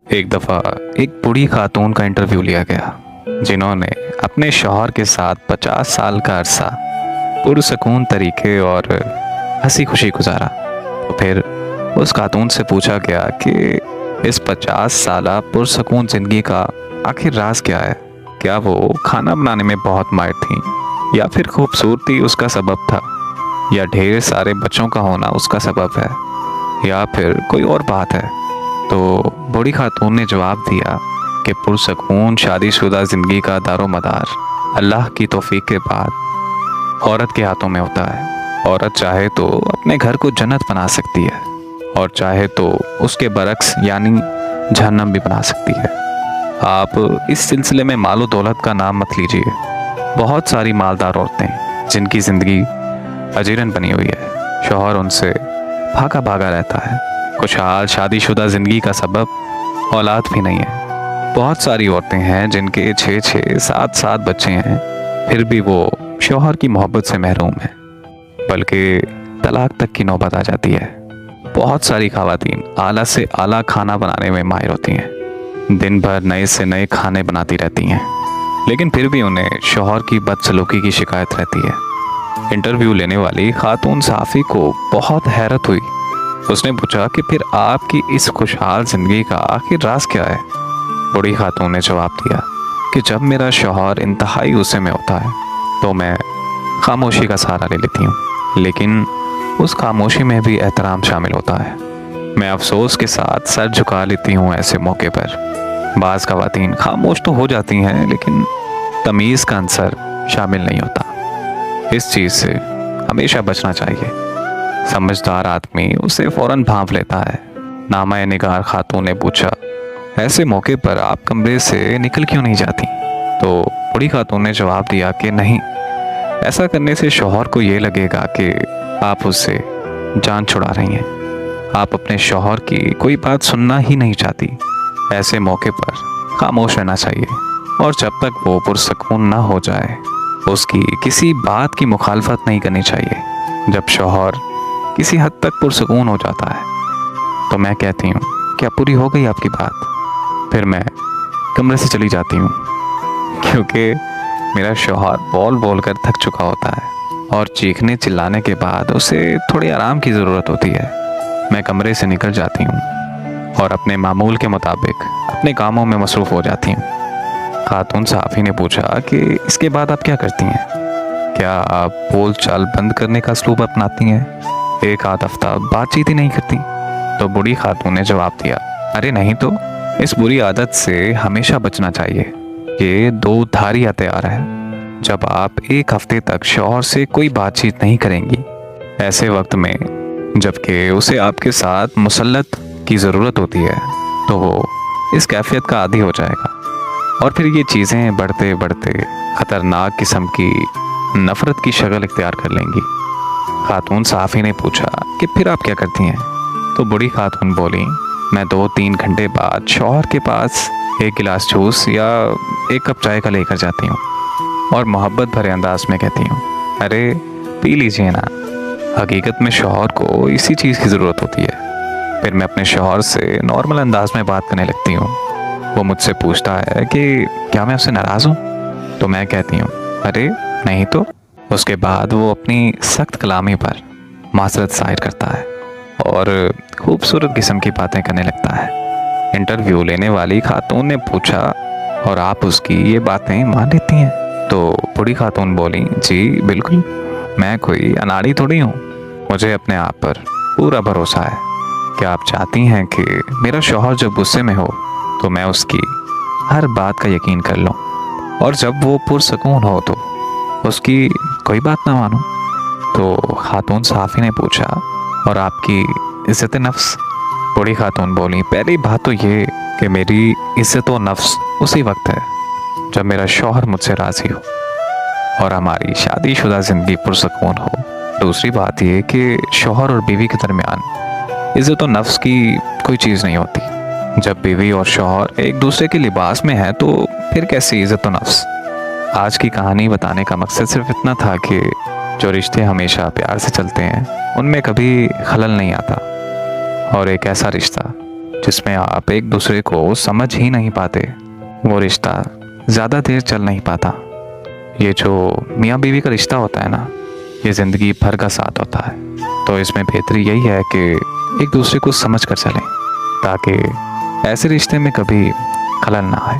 एक दफ़ा एक बूढ़ी खातून का इंटरव्यू लिया गया जिन्होंने अपने शौहर के साथ 50 साल का अरसा पुरसकून तरीके और हंसी खुशी गुजारा। तो फिर उस खातून से पूछा गया कि इस 50 साला पुरसकून ज़िंदगी का आखिर राज क्या है। क्या वो खाना बनाने में बहुत माहिर थी, या फिर खूबसूरती उसका सबब था, या ढेर सारे बच्चों का होना उसका सबब है, या फिर कोई और बात है। तो बूढ़ी खातून ने जवाब दिया कि पुरसकून शादीशुदा ज़िंदगी का दारोमदार अल्लाह की तौफीक के बाद औरत के हाथों में होता है। औरत चाहे तो अपने घर को जन्नत बना सकती है, और चाहे तो उसके बरक्स यानी जहन्नम भी बना सकती है। आप इस सिलसिले में मालो दौलत का नाम मत लीजिए। बहुत सारी मालदार औरतें जिनकी ज़िंदगी अजीरन बनी हुई है, शौहर उनसे भागा भागा रहता है। खुशहाल शादीशुदा ज़िंदगी का सबब औलाद भी नहीं है। बहुत सारी औरतें हैं जिनके 6-6, 7-7 बच्चे हैं, फिर भी वो शौहर की मोहब्बत से महरूम हैं, बल्कि तलाक तक की नौबत आ जाती है। बहुत सारी ख़वातीन आला से आला खाना बनाने में माहिर होती हैं, दिन भर नए से नए खाने बनाती रहती हैं, लेकिन फिर भी उन्हें शौहर की बदसलूकी की शिकायत रहती है। इंटरव्यू लेने वाली खातून सहाफ़ी को बहुत हैरत हुई। उसने पूछा कि फिर आपकी इस खुशहाल ज़िंदगी का आखिर राज क्या है। बूढ़ी खातून ने जवाब दिया कि जब मेरा शौहर इंतहाई गुस्से में होता है तो मैं खामोशी का सहारा ले लेती हूँ, लेकिन उस खामोशी में भी एहतराम शामिल होता है। मैं अफसोस के साथ सर झुका लेती हूँ ऐसे मौके पर। बाज़ ख़वातीन खामोश तो हो जाती हैं, लेकिन तमीज़ का अंसर शामिल नहीं होता। इस चीज़ से हमेशा बचना चाहिए। समझदार आदमी उसे फ़ौरन भांप लेता है। नामा निगार खातून ने पूछा, ऐसे मौके पर आप कमरे से निकल क्यों नहीं जाती? तो बूढ़ी खातून ने जवाब दिया कि नहीं, ऐसा करने से शौहर को ये लगेगा कि आप उससे जान छुड़ा रही हैं। आप अपने शौहर की कोई बात सुनना ही नहीं चाहती। ऐसे मौके पर खामोश रहना चाहिए, और जब तक वो पुरसकून ना हो जाए उसकी किसी बात की मुखालफत नहीं करनी चाहिए। जब शौहर किसी हद तक पुरसकून हो जाता है तो मैं कहती हूँ, क्या पूरी हो गई आपकी बात? फिर मैं कमरे से चली जाती हूँ, क्योंकि मेरा शौहर बोल बोल कर थक चुका होता है, और चीखने चिल्लाने के बाद उसे थोड़ी आराम की ज़रूरत होती है। मैं कमरे से निकल जाती हूँ और अपने मामूल के मुताबिक अपने कामों में मसरूफ़ हो जाती हूँ। खातून सहाफ़ी ने पूछा कि इसके बाद आप क्या करती हैं? क्या आप बोल चाल बंद करने का असलूब अपनाती हैं? एक आध हफ्ता बातचीत ही नहीं करती? तो बूढ़ी खातून ने जवाब दिया, अरे नहीं तो, इस बुरी आदत से हमेशा बचना चाहिए। ये दो धारी हथियार है। जब आप एक हफ्ते तक शौहर से कोई बातचीत नहीं करेंगी, ऐसे वक्त में जबकि उसे आपके साथ मुसल्लत की ज़रूरत होती है, तो वो इस कैफियत का आदी हो जाएगा, और फिर ये चीज़ें बढ़ते बढ़ते ख़तरनाक किस्म की नफ़रत की शक्ल इख्तियार कर लेंगी। खातून सहाफ़ी ने पूछा कि फिर आप क्या करती हैं? तो बूढ़ी खातून बोली, मैं 2-3 घंटे बाद शौहर के पास एक गिलास जूस या एक कप चाय का लेकर जाती हूँ, और मोहब्बत भरे अंदाज में कहती हूँ, अरे पी लीजिए ना। हकीकत में शौहर को इसी चीज़ की ज़रूरत होती है। फिर मैं अपने शौहर से नॉर्मल अंदाज में बात करने लगती हूँ। वो मुझसे पूछता है कि क्या मैं उससे नाराज़ हूँ? तो मैं कहती हूँ, अरे नहीं तो। उसके बाद वो अपनी सख्त कलामी पर माज़रत ज़ाहिर करता है और खूबसूरत किस्म की बातें करने लगता है। इंटरव्यू लेने वाली खातून ने पूछा, और आप उसकी ये बातें मान लेती हैं? तो बूढ़ी खातून बोली, जी बिल्कुल, मैं कोई अनाड़ी थोड़ी हूँ। मुझे अपने आप पर पूरा भरोसा है। क्या आप चाहती हैं कि मेरा शौहर जब गुस्से में हो तो मैं उसकी हर बात का यकीन कर लूँ, और जब वो पुरसकून हो तो उसकी कोई बात ना मानूं? तो खातून सहाफ़ी ने पूछा, और आपकी इज़्ज़त नफ्स? बूढ़ी खातून बोली, पहली बात तो ये कि मेरी इज़्ज़त व नफ्स उसी वक्त है जब मेरा शौहर मुझसे राज़ी हो और हमारी शादीशुदा ज़िंदगी पुरसकून हो। दूसरी बात ये कि शौहर और बीवी के दरमियान इज़्ज़त व नफ्स की कोई चीज़ नहीं होती। जब बीवी और शौहर एक दूसरे के लिबास में हैं तो फिर कैसी इज़्ज़त व नफ्स? आज की कहानी बताने का मकसद सिर्फ इतना था कि जो रिश्ते हमेशा प्यार से चलते हैं उनमें कभी खलल नहीं आता, और एक ऐसा रिश्ता जिसमें आप एक दूसरे को समझ ही नहीं पाते, वो रिश्ता ज़्यादा देर चल नहीं पाता। ये जो मियाँ बीवी का रिश्ता होता है ना, ये ज़िंदगी भर का साथ होता है। तो इसमें बेहतरी यही है कि एक दूसरे को समझ कर चलें, ताकि ऐसे रिश्ते में कभी खलल ना आए।